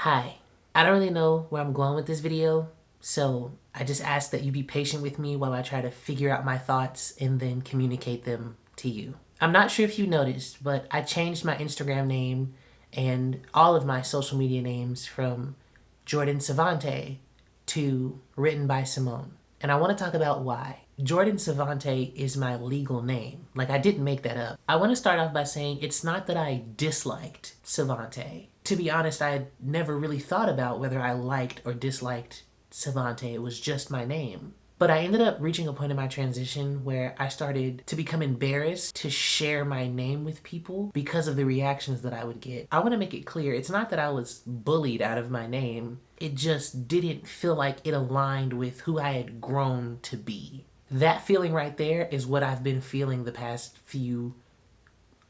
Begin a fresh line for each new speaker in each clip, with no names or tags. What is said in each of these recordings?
Hi, I don't really know where I'm going with this video, so I just ask that you be patient with me while I try to figure out my thoughts and then communicate them to you. I'm not sure if you noticed, but I changed my Instagram name and all of my social media names from Jordan Savante to Written by Simone. And I want to talk about why. Jordan Savante is my legal name. Like, I didn't make that up. I want to start off by saying it's not that I disliked Savante. To be honest, I had never really thought about whether I liked or disliked Savante. It was just my name. But I ended up reaching a point in my transition where I started to become embarrassed to share my name with people because of the reactions that I would get. I want to make it clear, it's not that I was bullied out of my name. It just didn't feel like it aligned with who I had grown to be. That feeling right there is what I've been feeling the past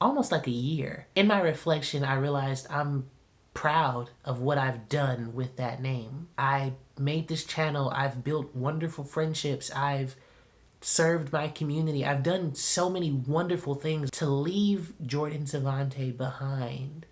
almost like a year. In my reflection, I realized I'm proud of what I've done with that name. I made this channel, I've built wonderful friendships, I've served my community, I've done so many wonderful things. To leave Jordan Savante behind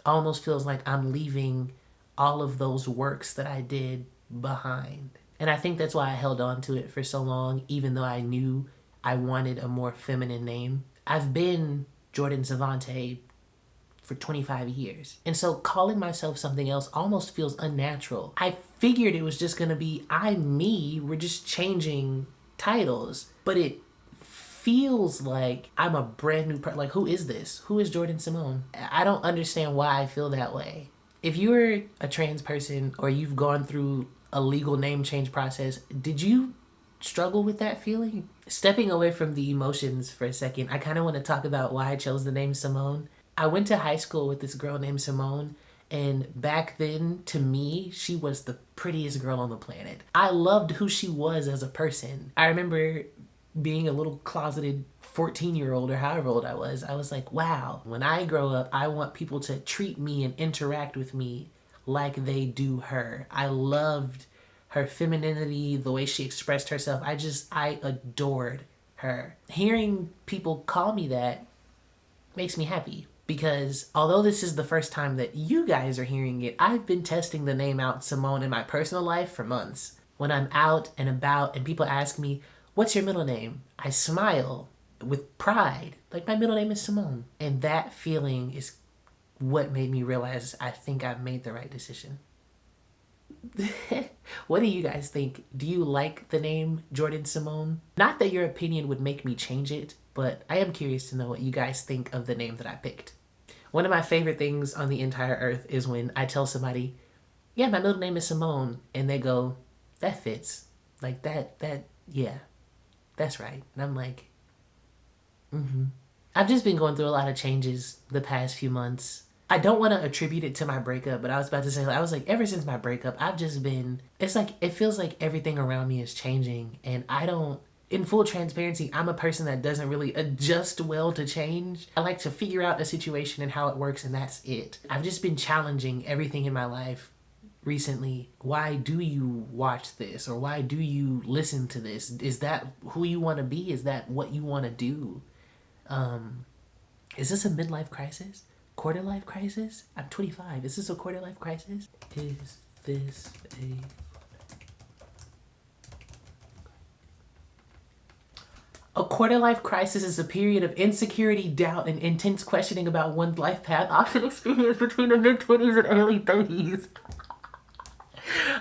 almost feels like I'm leaving all of those works that I did behind. And I think that's why I held on to it for so long, even though I knew I wanted a more feminine name. I've been Jordan Savante for 25 years. And so calling myself something else almost feels unnatural. I figured it was just gonna be, I'm me, we're just changing titles. But it feels like I'm a brand new person. Like, who is this? Who is Jordan Simone? I don't understand why I feel that way. If you're a trans person or you've gone through a legal name change process, did you struggle with that feeling? Stepping away from the emotions for a second, I kind of want to talk about why I chose the name Simone. I went to high school with this girl named Simone, and back then, to me, she was the prettiest girl on the planet. I loved who she was as a person. I remember being a little closeted 14-year-old or however old I was like, wow, when I grow up, I want people to treat me and interact with me like they do her. I loved her femininity, the way she expressed herself. I adored her. Hearing people call me that makes me happy. Because although this is the first time that you guys are hearing it, I've been testing the name out Simone in my personal life for months. When I'm out and about and people ask me, what's your middle name? I smile with pride. Like, my middle name is Simone. And that feeling is what made me realize I think I've made the right decision. What do you guys think? Do you like the name Jordan Simone? Not that your opinion would make me change it, but I am curious to know what you guys think of the name that I picked. One of my favorite things on the entire earth is when I tell somebody, yeah, my middle name is Simone, and they go, that fits. Like, yeah, that's right. And I'm like, I've just been going through a lot of changes the past few months. I don't want to attribute it to my breakup, but I was about to say, I was like, ever since my breakup, I've just been, it's like, it feels like everything around me is changing, and in full transparency, I'm a person that doesn't really adjust well to change. I like to figure out a situation and how it works, and that's it. I've just been challenging everything in my life recently. Why do you watch this? Or why do you listen to this? Is that who you want to be? Is that what you want to do? Is this a midlife crisis? Quarter life crisis? I'm 25. Is this a quarter life crisis? Is this a quarter life crisis is a period of insecurity, doubt, and intense questioning about one's life path, often experienced between the mid-20s and early 30s.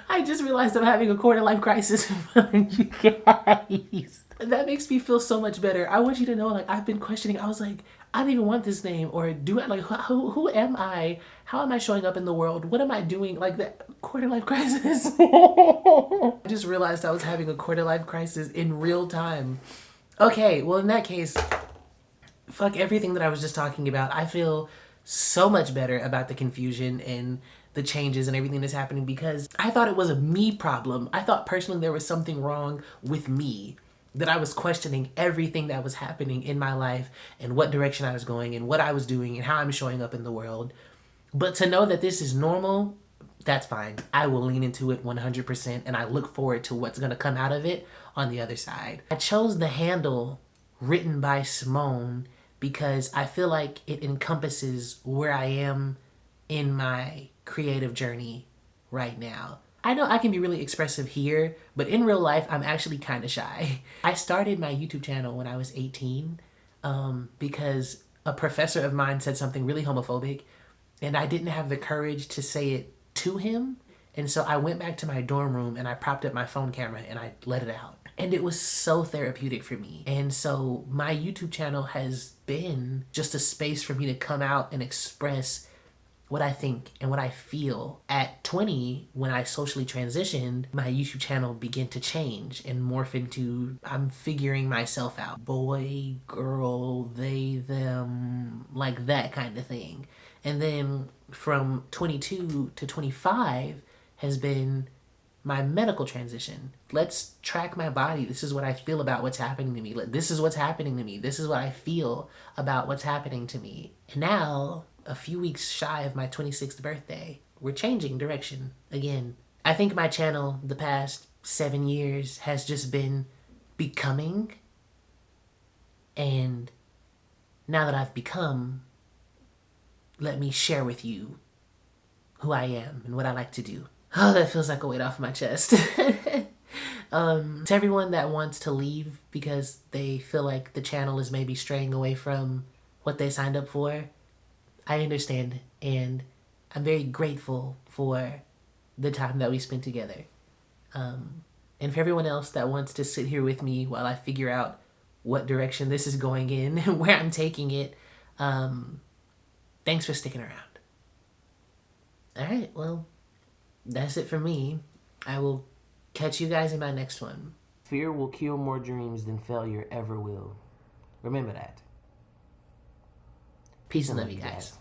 I just realized I'm having a quarter life crisis in front of you guys. That makes me feel so much better. I want you to know, like, I've been questioning. I was like, I don't even want this name, or do I, like, who am I? How am I showing up in the world? What am I doing? Like, that quarter life crisis. I just realized I was having a quarter life crisis in real time. Okay, well, in that case, fuck everything that I was just talking about. I feel so much better about the confusion and the changes and everything that's happening because I thought it was a me problem. I thought personally there was something wrong with me, that I was questioning everything that was happening in my life and what direction I was going and what I was doing and how I'm showing up in the world. But to know that this is normal, that's fine. I will lean into it 100% and I look forward to what's gonna come out of it on the other side. I chose the handle Written by Simone because I feel like it encompasses where I am in my creative journey right now. I know I can be really expressive here, but in real life, I'm actually kind of shy. I started my YouTube channel when I was 18 because a professor of mine said something really homophobic, and I didn't have the courage to say it to him. And so I went back to my dorm room and I propped up my phone camera and I let it out. And it was so therapeutic for me. And so my YouTube channel has been just a space for me to come out and express what I think and what I feel. At 20, when I socially transitioned, my YouTube channel began to change and morph into I'm figuring myself out. Boy, girl, they, them, like that kind of thing. And then from 22 to 25 has been my medical transition. Let's track my body. This is what I feel about what's happening to me. This is what's happening to me. This is what I feel about what's happening to me. And now, a few weeks shy of my 26th birthday, we're changing direction again. I think my channel the past 7 years has just been becoming. And now that I've become, let me share with you who I am and what I like to do. Oh, that feels like a weight off my chest. To everyone that wants to leave because they feel like the channel is maybe straying away from what they signed up for, I understand, and I'm very grateful for the time that we spent together. And for everyone else that wants to sit here with me while I figure out what direction this is going in and where I'm taking it, thanks for sticking around. All right, well, that's it for me. I will catch you guys in my next one. Fear will kill more dreams than failure ever will. Remember that. Peace and love you guys.